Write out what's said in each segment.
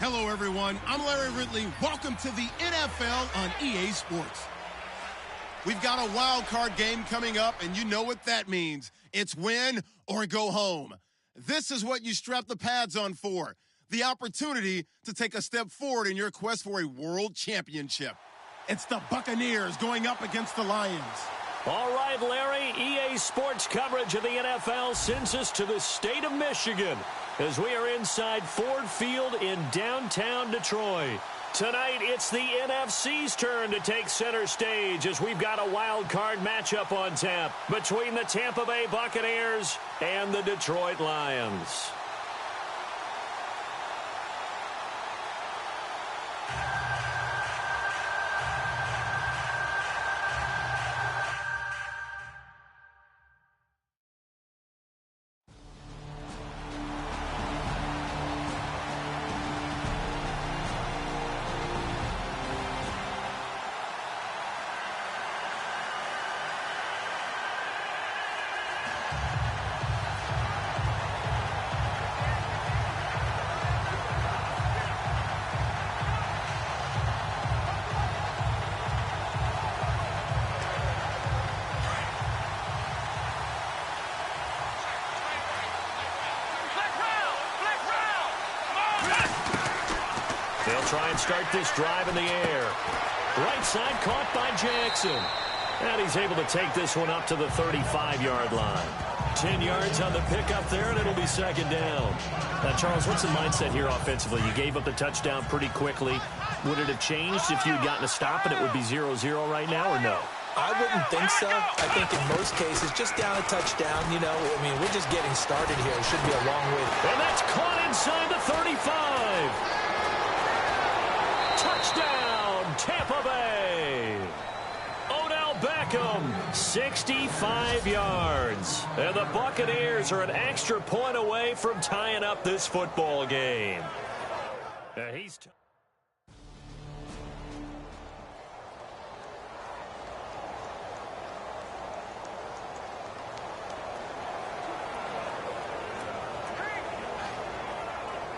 Hello, everyone. I'm Larry Ridley. Welcome to the NFL on EA Sports. We've got a wild card game coming up, and you know what that means. It's win or go home. This is what you strap the pads on for. The opportunity to take a step forward in your quest for a world championship. It's the Buccaneers going up against the Lions. All right, Larry, EA Sports coverage of the NFL sends us to the state of Michigan as we are inside Ford Field in downtown Detroit. Tonight, it's the NFC's turn to take center stage as we've got a wild card matchup on tap between the Tampa Bay Buccaneers and the Detroit Lions. They'll try and start this drive in the air. Right side caught by Jackson. And he's able to take this one up to the 35-yard line. 10 yards on the pickup there, and it'll be second down. Now, Charles, what's the mindset here offensively? You gave up the touchdown pretty quickly. Would it have changed if you had gotten a stop and it would be 0-0 right now, or no? I wouldn't think so. I think in most cases, just down a touchdown, we're just getting started here. It should be a long way. And that's caught inside the 35. Touchdown, Tampa Bay. Odell Beckham, 65 yards. And the Buccaneers are an extra point away from tying up this football game.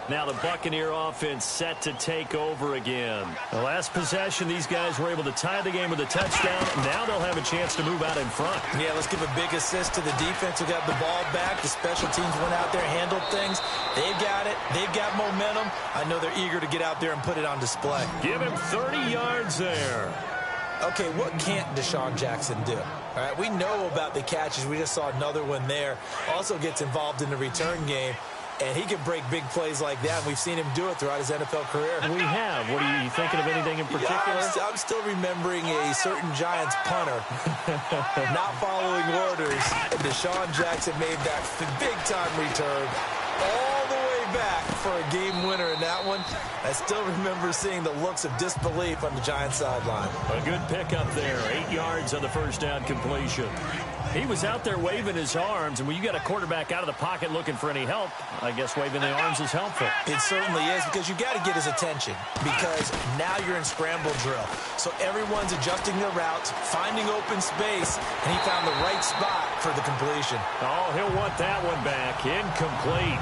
Now the Buccaneer offense set to take over again. The last possession, these guys were able to tie the game with a touchdown. Now they'll have a chance to move out in front. Yeah, let's give a big assist to the defense who got the ball back. The special teams went out there, handled things. They've got it. They've got momentum. I know they're eager to get out there and put it on display. Give him 30 yards there. Okay, what can't Deshaun Jackson do? All right, we know about the catches. We just saw another one there. Also gets involved in the return game. And he can break big plays like that. And we've seen him do it throughout his NFL career. We have. What are you thinking of anything in particular? Yeah, I'm still remembering a certain Giants punter not following orders. And Deshaun Jackson made that big-time return all the way back for a game winner in that one. I still remember seeing the looks of disbelief on the Giants sideline. A good pickup there. 8 yards on the first down completion. He was out there waving his arms, and when you got a quarterback out of the pocket looking for any help, I guess waving the arms is helpful. It certainly is, because you got to get his attention, because now you're in scramble drill. So everyone's adjusting their routes, finding open space, and he found the right spot for the completion. Oh, he'll want that one back. Incomplete.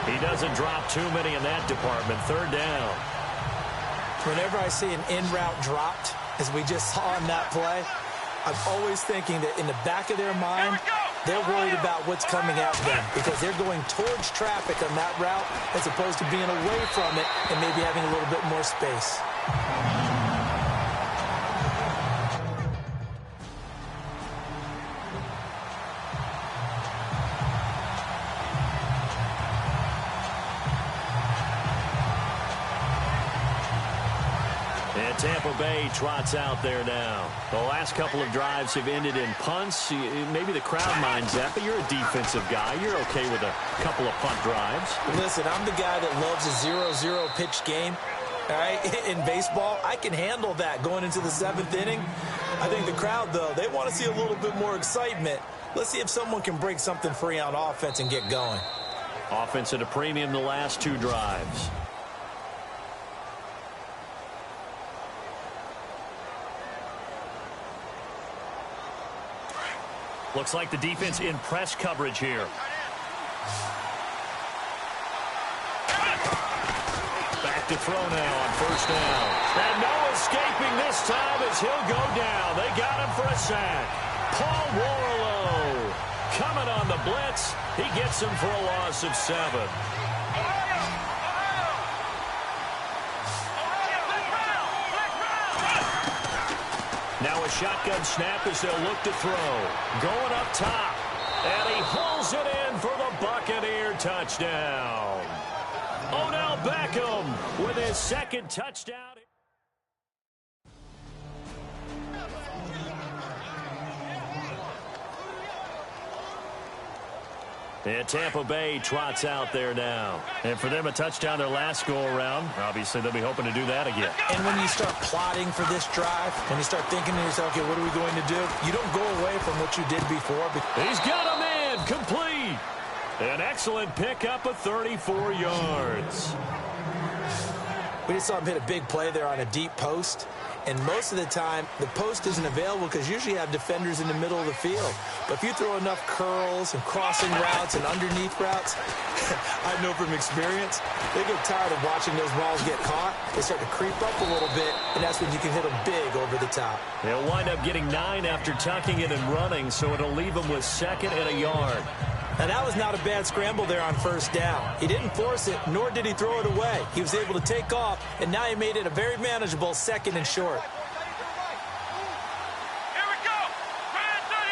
He doesn't drop too many in that department. Third down. Whenever I see an in-route dropped, as we just saw on that play, I'm always thinking that in the back of their mind, they're worried about what's coming at them because they're going towards traffic on that route as opposed to being away from it and maybe having a little bit more space. Tampa Bay trots out there now. The last couple of drives have ended in punts. Maybe the crowd minds that, but you're a defensive guy. You're okay with a couple of punt drives. Listen, I'm the guy that loves a 0-0 pitch game. All right, in baseball, I can handle that going into the 7th inning. I think the crowd, though, they want to see a little bit more excitement. Let's see if someone can break something free on offense and get going. Offense at a premium the last two drives. Looks like the defense in press coverage here. look to throw now on first down. And no escaping this time as he'll go down. They got him for a sack. Paul Warlow coming on the blitz. He gets him for a loss of 7. Now a shotgun snap as they'll look to throw. Going up top. And he hauls it in for the Buccaneer touchdown. Odell Beckham with his second touchdown. And Tampa Bay trots out there now. And for them, a touchdown their last go-around. Obviously, they'll be hoping to do that again. And when you start plotting for this drive, when you start thinking to yourself, okay, what are we going to do? You don't go away from what you did before. He's got him in, complete. An excellent pickup of 34 yards. We just saw him hit a big play there on a deep post. And most of the time, the post isn't available because usually you have defenders in the middle of the field. But if you throw enough curls and crossing routes and underneath routes, I know from experience, they get tired of watching those balls get caught. They start to creep up a little bit, and that's when you can hit them big over the top. They'll wind up getting 9 after tucking it and running, so it'll leave them with 2nd and a yard. Now, that was not a bad scramble there on first down. He didn't force it, nor did he throw it away. He was able to take off, and now he made it a very manageable 2nd and short. Here we go. Brand 38.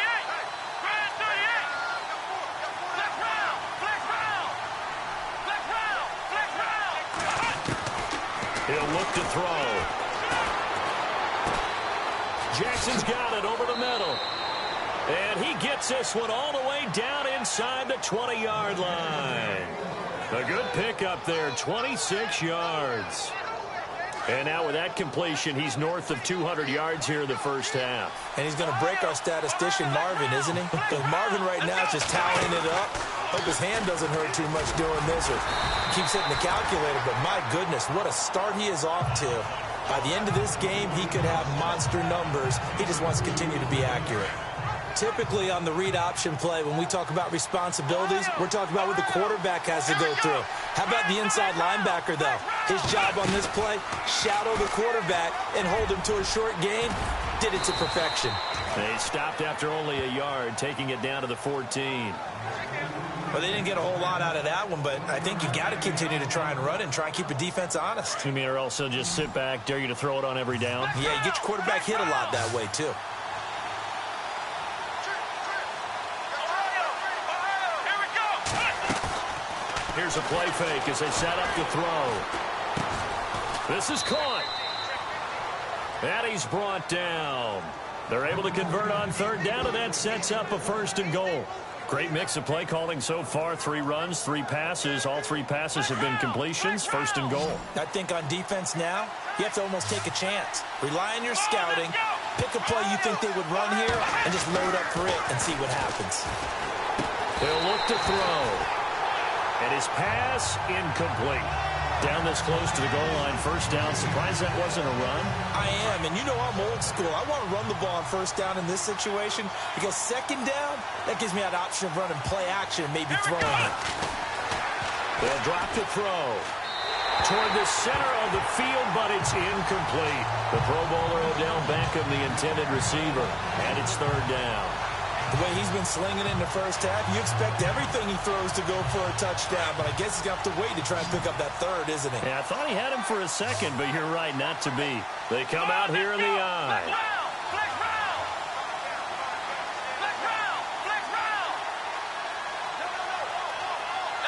Brand 38. Flex round. Flex round. Flex round. Flex round. He'll look to throw. Jackson's got it over the middle. And he gets this one all the way down inside the 20-yard line. A good pickup there, 26 yards. And now with that completion, he's north of 200 yards here in the first half. And he's going to break our statistician, Marvin, isn't he? Because Marvin right now is just tallying it up. Hope his hand doesn't hurt too much doing this or keeps hitting the calculator. But my goodness, what a start he is off to. By the end of this game, he could have monster numbers. He just wants to continue to be accurate. Typically on the read option play, when we talk about responsibilities, we're talking about what the quarterback has to go through. How about the inside linebacker, though? His job on this play, shadow the quarterback and hold him to a short gain. Did it to perfection. They stopped after only a yard, taking it down to the 14. Well, they didn't get a whole lot out of that one, but I think you got to continue to try and run and try and keep the defense honest. You mean, or also just sit back, dare you to throw it on every down? Yeah, you get your quarterback hit a lot that way, too. Here's a play fake as they set up to throw. This is caught. And he's brought down. They're able to convert on 3rd down, and that sets up a 1st and goal. Great mix of play calling so far. 3 runs, 3 passes. All 3 passes have been completions. 1st and goal. I think on defense now, you have to almost take a chance. Rely on your scouting. Pick a play you think they would run here and just load up for it and see what happens. They'll look to throw. And his pass incomplete. Down this close to the goal line, 1st down. Surprised that wasn't a run? I am, and you know I'm old school. I want to run the ball on 1st down in this situation because 2nd down, that gives me that option of running play action and maybe throwing it. They'll drop to throw. Toward the center of the field, but it's incomplete. The Pro Bowler Odell Beckham, the intended receiver, and it's 3rd down. The way he's been slinging in the first half, you expect everything he throws to go for a touchdown, but I guess he's got to wait to try and pick up that 3rd, isn't he? Yeah, I thought he had him for a second, but you're right, not to be. They come out here in the eye.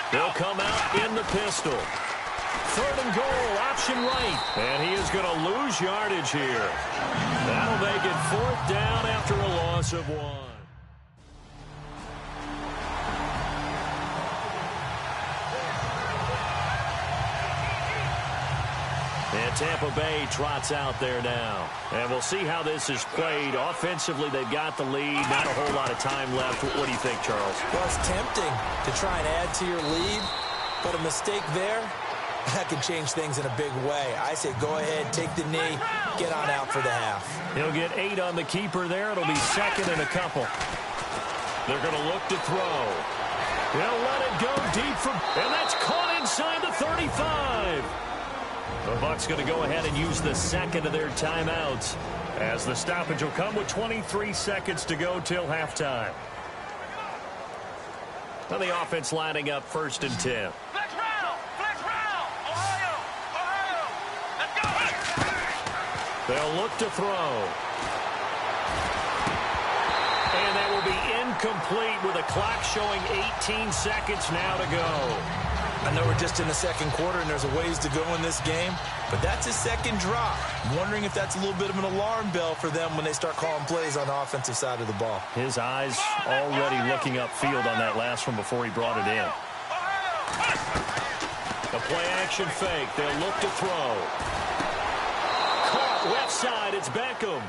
They'll come out in the pistol. 3rd and goal, option right. And he is going to lose yardage here. That'll make it 4th down after a loss of 1. And Tampa Bay trots out there now. And we'll see how this is played. Offensively, they've got the lead. Not a whole lot of time left. What do you think, Charles? Well, it's tempting to try and add to your lead, but a mistake there, that can change things in a big way. I say go ahead, take the knee, get on out for the half. He'll get 8 on the keeper there. It'll be 2nd and a couple. They're going to look to throw. They'll let it go deep and that's caught inside the 35. The Bucs going to go ahead and use the second of their timeouts, as the stoppage will come with 23 seconds to go till halftime. Now the offense lining up 1st and 10. Flex round! Flex round! Ohio! Ohio! Let's go! They'll look to throw. And that will be incomplete with a clock showing 18 seconds now to go. I know we're just in the second quarter and there's a ways to go in this game, but that's his second drop. I'm wondering if that's a little bit of an alarm bell for them when they start calling plays on the offensive side of the ball. His eyes already looking upfield on that last one before he brought it in. The play action fake. They'll look to throw. Caught left side. It's Beckham.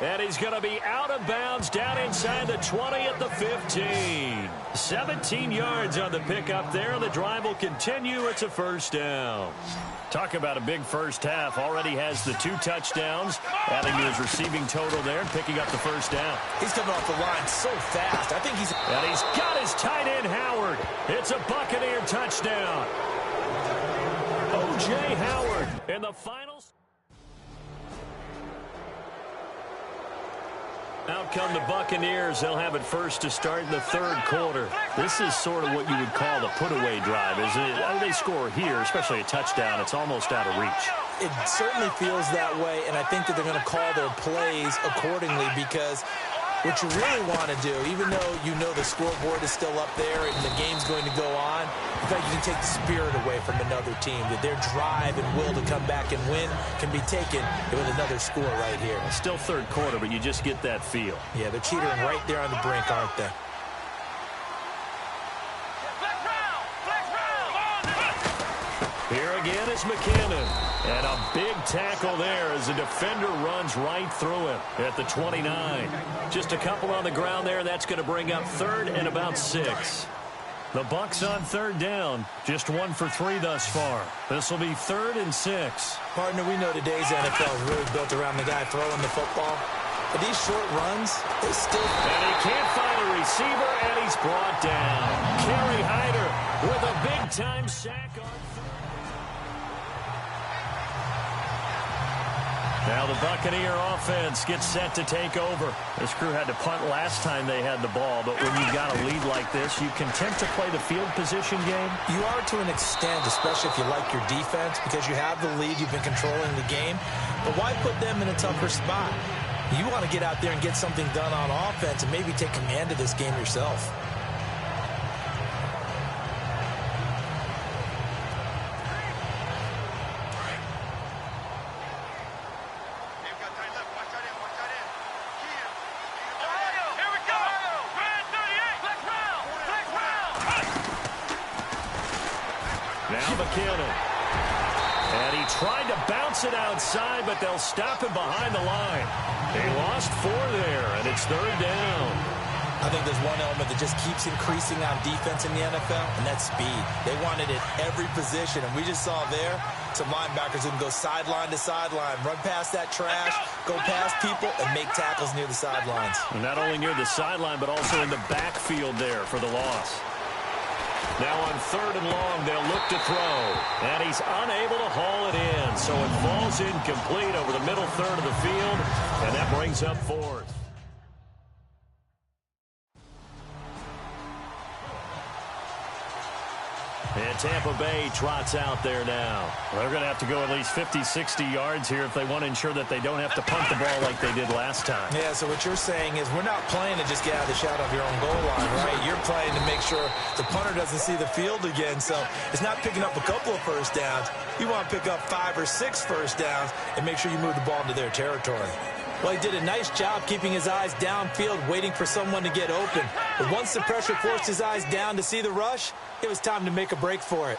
And he's going to be out of bounds down inside the 20 at the 15. 17 yards on the pickup there. The drive will continue. It's a first down. Talk about a big first half. Already has the 2 touchdowns, adding to his receiving total there, picking up the first down. He's coming off the line so fast. I think he's... And he's got his tight end, Howard. It's a Buccaneer touchdown. O.J. Howard in the finals. Out come the Buccaneers. They'll have it first to start in the third quarter. This is sort of what you would call the put-away drive, isn't it? They score here, especially a touchdown. It's almost out of reach. It certainly feels that way, and I think that they're going to call their plays accordingly, because what you really want to do, even though you know the scoreboard is still up there and the game's going to go on, in fact, you can take the spirit away from another team, that their drive and will to come back and win can be taken with another score right here. It's still third quarter, but you just get that feel. Yeah, they're teetering right there on the brink, aren't they? Here again is McKinnon. And a big tackle there as the defender runs right through him at the 29. Just a couple on the ground there. That's going to bring up 3rd and about 6. The Bucs on 3rd down. Just 1 for 3 thus far. This will be 3rd and 6. Partner, we know today's NFL is really built around the guy throwing the football. But these short runs, they still... And he can't find a receiver, and he's brought down. Kerry Hyder with a big-time sack on 3rd. Now the Buccaneer offense gets set to take over. This crew had to punt last time they had the ball, but when you've got a lead like this, you content to play the field position game? You are to an extent, especially if you like your defense, because you have the lead, you've been controlling the game. But why put them in a tougher spot? You want to get out there and get something done on offense and maybe take command of this game yourself. It outside, but they'll stop him behind the line. They lost 4 there, and it's 3rd down. I think there's one element that just keeps increasing on defense in the NFL, and that's speed. They want it at every position, and we just saw there some linebackers who can go sideline to sideline, run past that trash, go past people, and make tackles near the sidelines. And not only near the sideline, but also in the backfield there for the loss. Now on 3rd and long, they'll look to throw. And he's unable to haul it in. So it falls incomplete over the middle third of the field. And that brings up 4th. And Tampa Bay trots out there now. They're going to have to go at least 50, 60 yards here if they want to ensure that they don't have to punt the ball like they did last time. Yeah, so what you're saying is we're not playing to just get out of the shadow of your own goal line, right? You're playing to make sure the punter doesn't see the field again. So it's not picking up a couple of first downs. You want to pick up 5 or 6 first downs and make sure you move the ball into their territory. Well, he did a nice job keeping his eyes downfield, waiting for someone to get open. But once the pressure forced his eyes down to see the rush, it was time to make a break for it.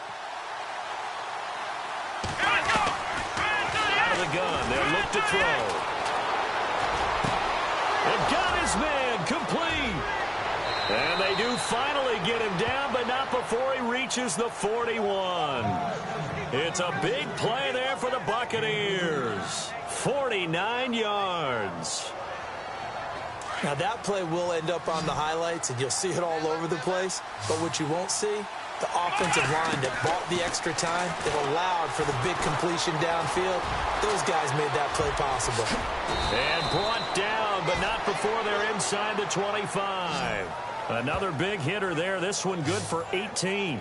Out of the gun, they'll look to throw. And got his man complete. And they do finally get him down, but not before he reaches the 41. It's a big play there for the Buccaneers. 49 yards. Now that play will end up on the highlights, and you'll see it all over the place. But what you won't see The offensive line that bought the extra time, that allowed for the big completion downfield, those guys made that play possible. And brought down, but not before they're inside the 25. Another big hitter there. This one good for 18.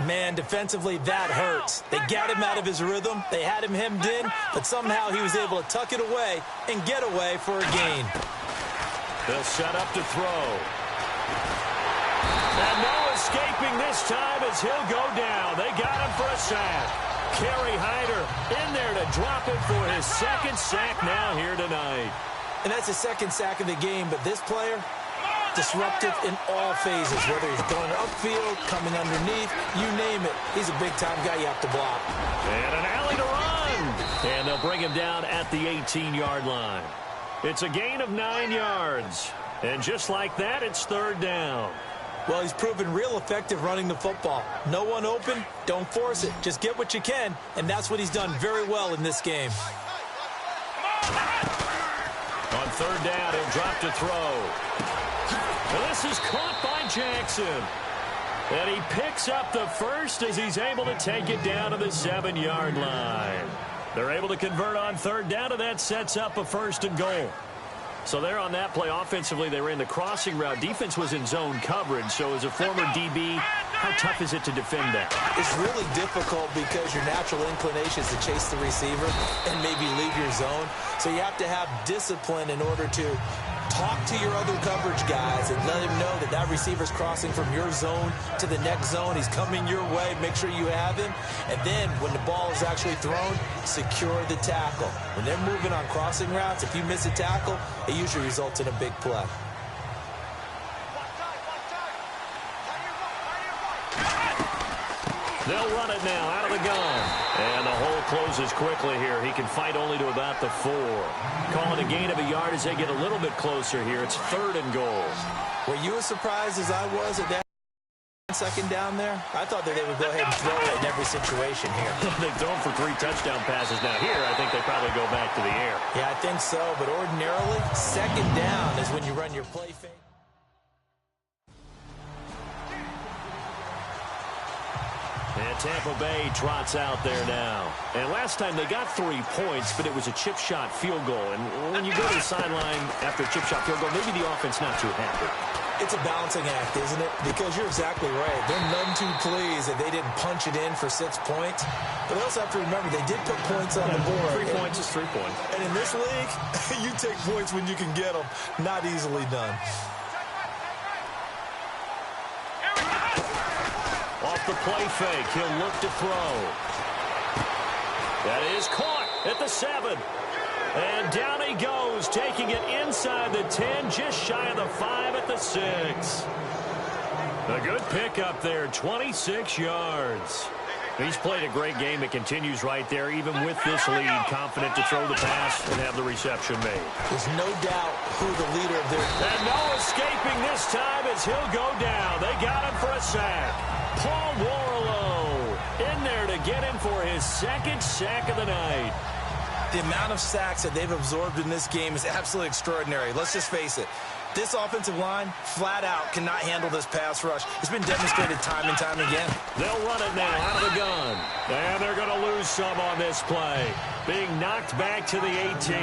Man, defensively, that hurts. They got him out of his rhythm. They had him hemmed in, but somehow he was able to tuck it away and get away for a gain. They'll set up to throw. And no escaping this time as he'll go down. They got him for a sack. Kerry Hyder in there to drop it for his second sack now here tonight. And that's his second sack of the game, but this player, disruptive in all phases, whether he's going upfield, coming underneath, you name it. He's a big-time guy you have to block. And an alley to run. And they'll bring him down at the 18-yard line. It's a gain of 9 yards. And just like that, it's third down. Well, he's proven real effective running the football. No one open, don't force it. Just get what you can, and that's what he's done very well in this game. On third down, he'll drop to throw. And this is caught by Jackson. And he picks up the first as he's able to take it down to the 7-yard line. They're able to convert on third down, and that sets up a 1st and goal. So they're on that play. Offensively, they ran the crossing route. Defense was in zone coverage. So as a former DB, how tough is it to defend that? It's really difficult because your natural inclination is to chase the receiver and maybe leave your zone. So you have to have discipline in order to talk to your other coverage guys and let him know that that receiver's crossing from your zone to the next zone. He's coming your way. Make sure you have him. And then when the ball is actually thrown, secure the tackle. When they're moving on crossing routes, if you miss a tackle, it usually results in a big play. They'll run it now out of the gun. And the hole closes quickly here. He can fight only to about the 4. Calling a gain of a yard as they get a little bit closer here. It's 3rd and goal. Were you as surprised as I was at that second down there? I thought that they would go ahead and throw it in every situation here. They've thrown for 3 touchdown passes. Now here, I think they probably go back to the air. Yeah, I think so. But ordinarily, second down is when you run your play fake. And Tampa Bay trots out there now. And last time they got 3 points, but it was a chip shot field goal. And when you go to the sideline after a chip shot field goal, maybe the offense not too happy. It's a balancing act, isn't it? Because you're exactly right. They're none too pleased that they didn't punch it in for 6 points. But they also have to remember they did put points on the board. 3 points is 3 points. And in this league, you take points when you can get them. Not easily done. Off the play fake, he'll look to throw. That is caught at the 7. And down he goes, taking it inside the 10, just shy of the 5 at the 6. A good pickup there, 26 yards. He's played a great game. It continues right there, even with this lead, confident to throw the pass and have the reception made. There's no doubt who the leader of their... And no escaping this time as he'll go down. They got him for a sack. Paul Warlow in there to get him for his 2nd sack of the night. The amount of sacks that they've absorbed in this game is absolutely extraordinary. Let's just face it. This offensive line, flat out, cannot handle this pass rush. It's been demonstrated time and time again. They'll run it now out of the gun. And they're going to lose some on this play. Being knocked back to the 18.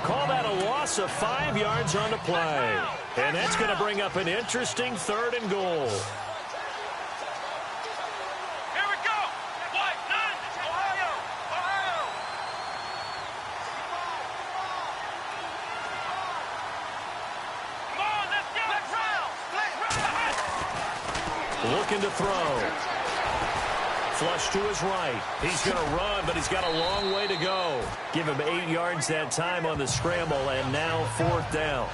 Call that a loss of 5 yards on the play. And that's going to bring up an interesting 3rd and goal. Looking to throw. Flush to his right. He's going to run, but he's got a long way to go. Give him 8 yards that time on the scramble, and now 4th down.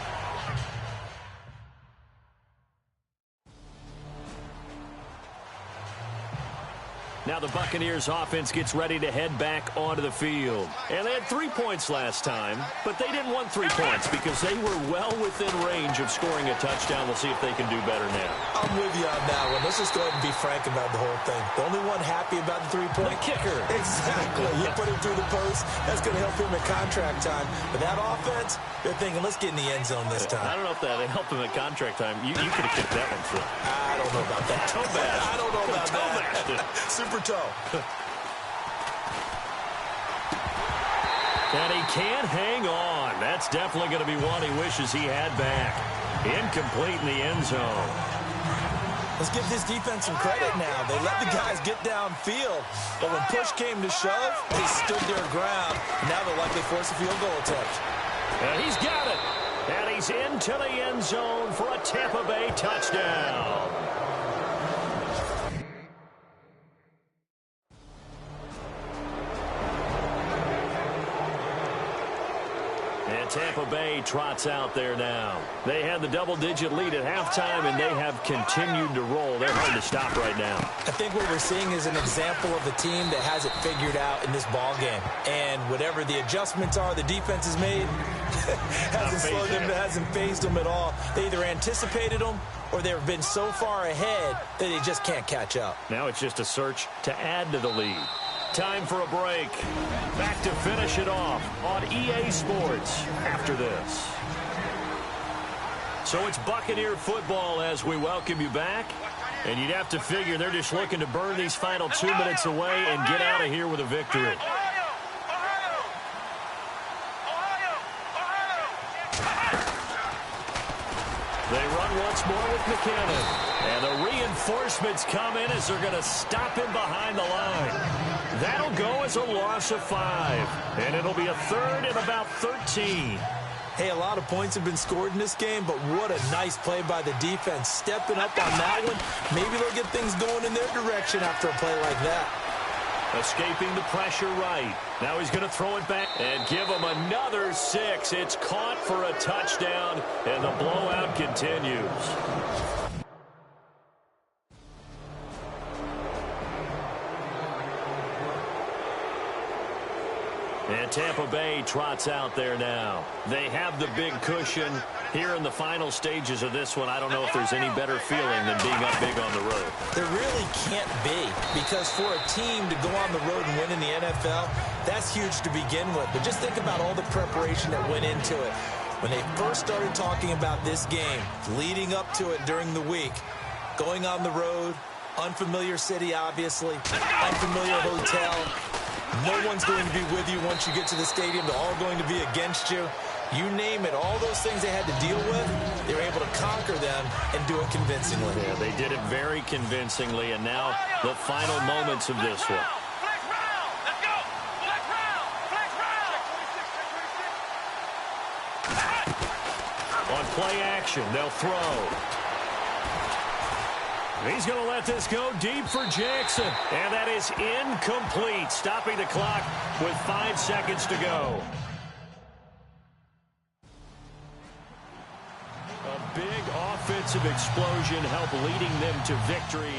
Now the Buccaneers offense gets ready to head back onto the field. And they had 3 points last time, but they didn't want 3 points because they were well within range of scoring a touchdown. We'll see if they can do better now. I'm with you on that one. Let's just go ahead and be frank about the whole thing. The only one happy about the 3-point? The kicker. Exactly. You put him through the post. That's going to help him at contract time. But that offense, they're thinking, let's get in the end zone this time. I don't know if that helped him at contract time. You could have kicked that one through. I don't know about that. Toe bash. I don't know about Toe bashed it. that. Super toe. And he can't hang on. That's definitely going to be one he wishes he had back. Incomplete in the end zone. Let's give this defense some credit now. They let the guys get downfield. But when push came to shove, they stood their ground. Now they'll likely force a field goal attempt. And he's got it. And he's into the end zone for a Tampa Bay touchdown. And Tampa Bay trots out there now. They had the double-digit lead at halftime, and they have continued to roll. They're hard to stop right now. I think what we're seeing is an example of a team that has it figured out in this ball game. And whatever the adjustments are the defense has made, hasn't phased them at all. They either anticipated them or they've been so far ahead that they just can't catch up. Now it's just a search to add to the lead. Time for a break. Back to finish it off on EA Sports after this. So it's Buccaneer football as we welcome you back. And you'd have to figure they're just looking to burn these final 2 minutes away and get out of here with a victory. They run once more with McKinnon. And the reinforcements come in as they're going to stop him behind the line. That'll go as a loss of 5. And it'll be a third and about 13. Hey, a lot of points have been scored in this game, but what a nice play by the defense. Stepping up on that one. Maybe they'll get things going in their direction after a play like that. Escaping the pressure right. Now he's going to throw it back and give him another 6. It's caught for a touchdown, and the blowout continues. And Tampa Bay trots out there now. They have the big cushion here in the final stages of this one. I don't know if there's any better feeling than being up big on the road. There really can't be, because for a team to go on the road and win in the NFL, that's huge to begin with. But just think about all the preparation that went into it. When they first started talking about this game, leading up to it during the week, going on the road, unfamiliar city, obviously, unfamiliar hotel. No one's going to be with you once you get to the stadium. They're all going to be against you. You name it, all those things they had to deal with, they were able to conquer them and do it convincingly. Yeah, they did it very convincingly, and now the final moments of this one. Flex round. Let's go. Flex round. Flex round. On play action, they'll throw. He's going to let this go deep for Jackson. And that is incomplete, stopping the clock with 5 seconds to go. A big offensive explosion helped leading them to victory.